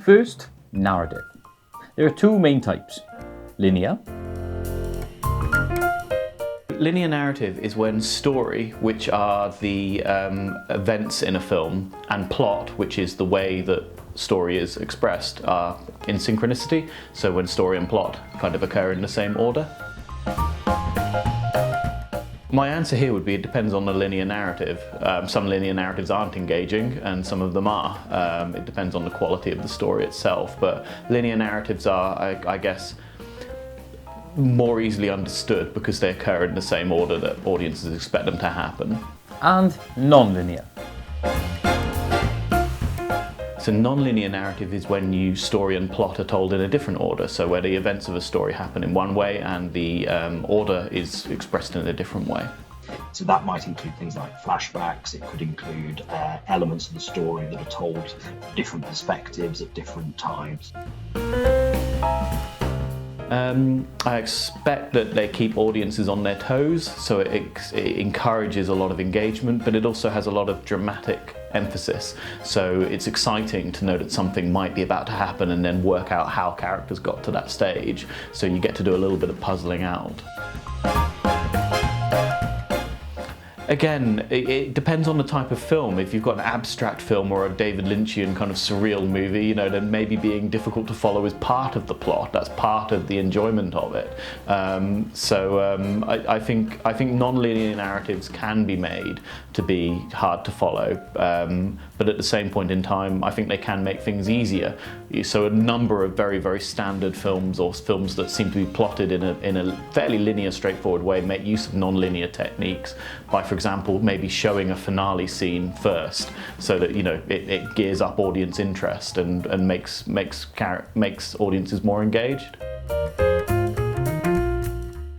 First, narrative. There are two main types: linear. Linear narrative is when story, which are the events in a film, and plot, which is the way that story is expressed, are in synchronicity. So when story and plot kind of occur in the same order. My answer here would be it depends on the linear narrative. Some linear narratives aren't engaging and some of them are. It depends on the quality of the story itself, but linear narratives are, I guess, more easily understood because they occur in the same order that audiences expect them to happen. And non-linear. So non-linear narrative is when story and plot are told in a different order, so where the events of a story happen in one way and the order is expressed in a different way. So that might include things like flashbacks, it could include elements of the story that are told from different perspectives at different times. I expect that they keep audiences on their toes, so it encourages a lot of engagement, but it also has a lot of dramatic emphasis. So it's exciting to know that something might be about to happen and then work out how characters got to that stage. So you get to do a little bit of puzzling out. Again, it depends on the type of film. If you've got an abstract film or a David Lynchian kind of surreal movie, then maybe being difficult to follow is part of the plot. That's part of the enjoyment of it. I think non-linear narratives can be made to be hard to follow, but at the same point in time, I think they can make things easier. So a number of very, very standard films or films that seem to be plotted in a fairly linear, straightforward way make use of non-linear techniques by, for example, maybe showing a finale scene first, so that it gears up audience interest and makes audiences more engaged.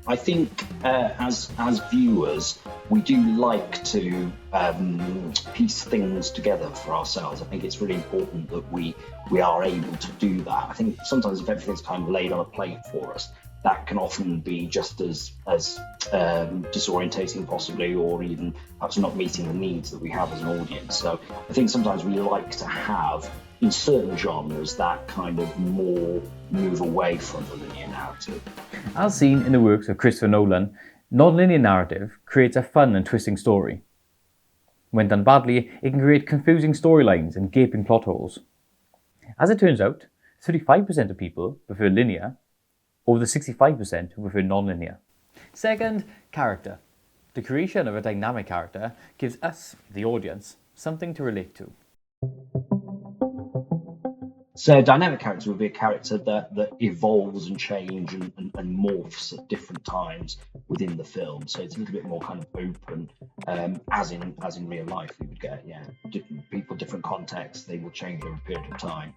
I think as viewers, we do like to piece things together for ourselves. I think it's really important that we are able to do that. I think sometimes if everything's kind of laid on a plate for us, that can often be just as disorientating possibly, or even perhaps not meeting the needs that we have as an audience. So I think sometimes we like to have, in certain genres, that kind of more move away from the linear narrative. As seen in the works of Christopher Nolan, non-linear narrative creates a fun and twisting story. When done badly, it can create confusing storylines and gaping plot holes. As it turns out, 35% of people prefer linear, over the 65% who prefer non-linear. Second, character. The creation of a dynamic character gives us, the audience, something to relate to. So a dynamic character would be a character that evolves and changes and morphs at different times within the film. So it's a little bit more kind of open, as in real life. We would get different people, different contexts. They will change over a period of time.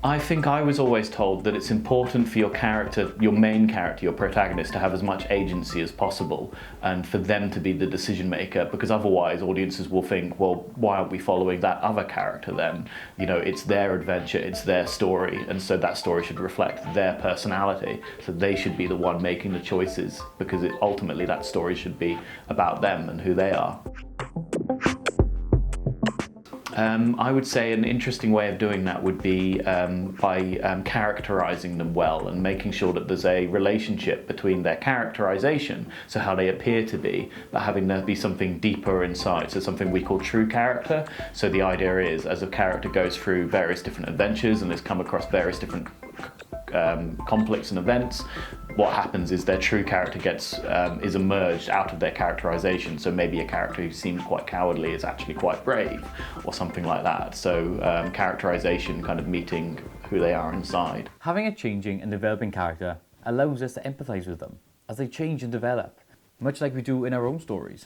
I think I was always told that it's important for your character, your main character, your protagonist, to have as much agency as possible and for them to be the decision maker, because otherwise audiences will think, well, why aren't we following that other character then? It's their adventure, it's their story, and so that story should reflect their personality. So they should be the one making the choices, because ultimately that story should be about them and who they are. I would say an interesting way of doing that would be by characterizing them well and making sure that there's a relationship between their characterization, so how they appear to be, but having there be something deeper inside, so something we call true character. So the idea is, as a character goes through various different adventures and has come across various different conflicts and events, what happens is their true character is emerged out of their characterization. So maybe a character who seems quite cowardly is actually quite brave, or something like that. So characterization kind of meeting who they are inside. Having a changing and developing character allows us to empathise with them as they change and develop, much like we do in our own stories.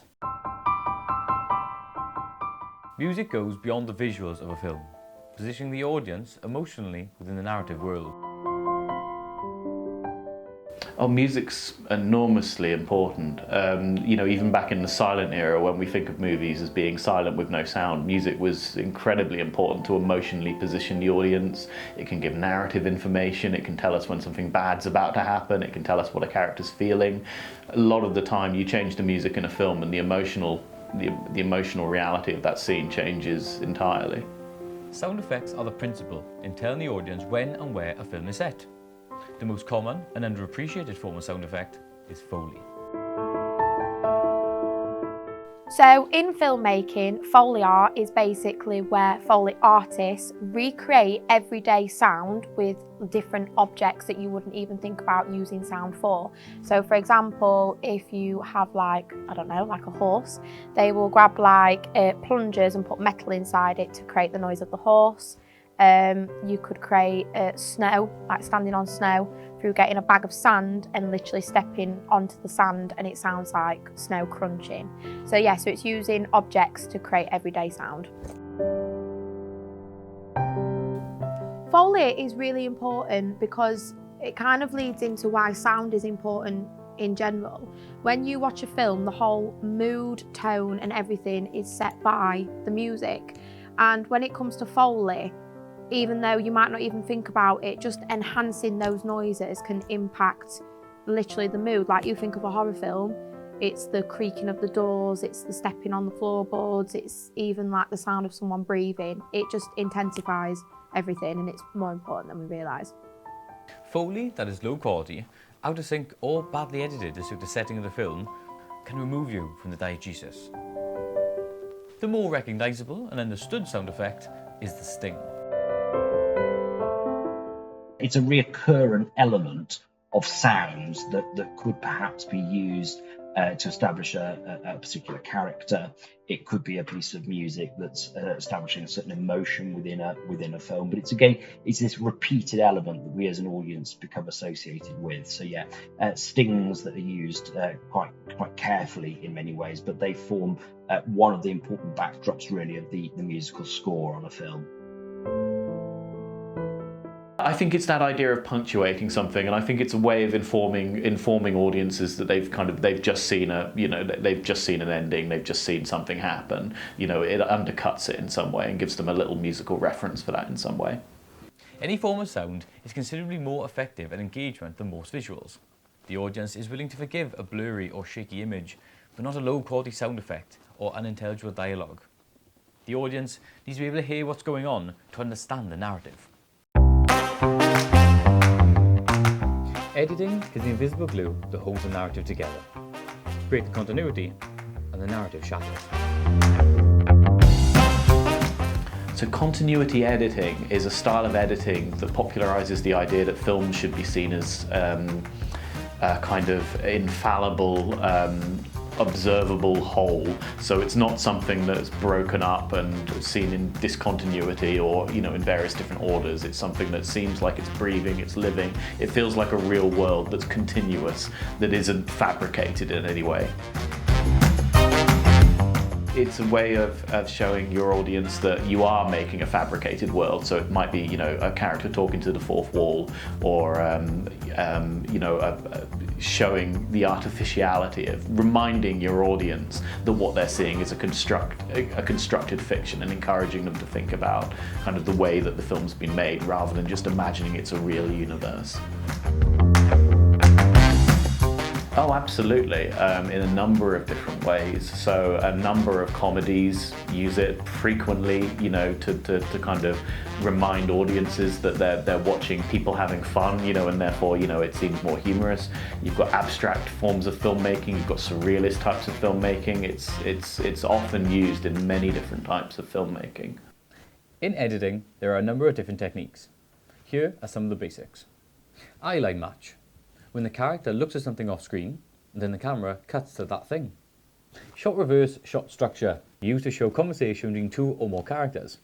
Music goes beyond the visuals of a film, positioning the audience emotionally within the narrative world. Oh, music's enormously important. Even back in the silent era, when we think of movies as being silent with no sound, music was incredibly important to emotionally position the audience. It can give narrative information, it can tell us when something bad's about to happen, it can tell us what a character's feeling. A lot of the time you change the music in a film and the emotional reality of that scene changes entirely. Sound effects are the principle in telling the audience when and where a film is set. The most common and underappreciated form of sound effect is Foley. So in filmmaking, Foley art is basically where Foley artists recreate everyday sound with different objects that you wouldn't even think about using sound for. So for example, if you have like a horse, they will grab like plungers and put metal inside it to create the noise of the horse. You could create snow, like standing on snow, through getting a bag of sand and literally stepping onto the sand and it sounds like snow crunching. So yeah, so it's using objects to create everyday sound. Foley is really important because it kind of leads into why sound is important in general. When you watch a film, the whole mood, tone and everything is set by the music. And when it comes to Foley, even though you might not even think about it, just enhancing those noises can impact literally the mood. Like you think of a horror film, it's the creaking of the doors, it's the stepping on the floorboards, it's even like the sound of someone breathing. It just intensifies everything and it's more important than we realise. Foley that is low quality, out of sync or badly edited to suit the setting of the film can remove you from the diegesis. The more recognisable and understood sound effect is the sting. It's a recurrent element of sounds that could perhaps be used to establish a particular character. It could be a piece of music that's establishing a certain emotion within a film. But it's this repeated element that we as an audience become associated with. So yeah, stings that are used quite carefully in many ways, but they form one of the important backdrops really of the musical score on a film. I think it's that idea of punctuating something, and I think it's a way of informing audiences that they've just seen they've just seen an ending, they've just seen something happen. It undercuts it in some way and gives them a little musical reference for that in some way. Any form of sound is considerably more effective at engagement than most visuals. The audience is willing to forgive a blurry or shaky image, but not a low quality sound effect or unintelligible dialogue. The audience needs to be able to hear what's going on to understand the narrative. Editing is the invisible glue that holds the narrative together. Break the continuity and the narrative shatters. So continuity editing is a style of editing that popularises the idea that films should be seen as a kind of infallible, observable whole. So it's not something that's broken up and seen in discontinuity or in various different orders. It's something that seems like it's breathing, it's living. It feels like a real world that's continuous, that isn't fabricated in any way. It's a way of showing your audience that you are making a fabricated world. So it might be, a character talking to the fourth wall, or showing the artificiality of reminding your audience that what they're seeing is a constructed fiction, and encouraging them to think about kind of the way that the film's been made, rather than just imagining it's a real universe. Oh, absolutely, in a number of different ways. So a number of comedies use it frequently, to kind of remind audiences that they're watching people having fun, and therefore, it seems more humorous. You've got abstract forms of filmmaking, you've got surrealist types of filmmaking. It's often used in many different types of filmmaking. In editing, there are a number of different techniques. Here are some of the basics. Eye line match. When the character looks at something off screen, and then the camera cuts to that thing. Shot reverse shot structure, used to show conversation between two or more characters.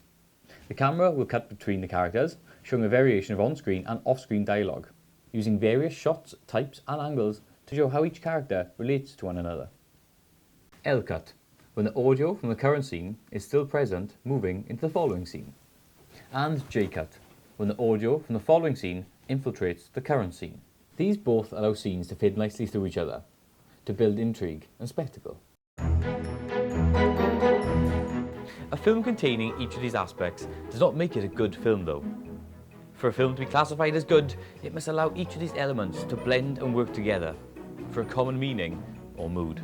The camera will cut between the characters, showing a variation of on-screen and off-screen dialogue, using various shots, types and angles to show how each character relates to one another. L cut, when the audio from the current scene is still present, moving into the following scene. And J cut, when the audio from the following scene infiltrates the current scene. These both allow scenes to fit nicely through each other, to build intrigue and spectacle. A film containing each of these aspects does not make it a good film though. For a film to be classified as good, it must allow each of these elements to blend and work together for a common meaning or mood.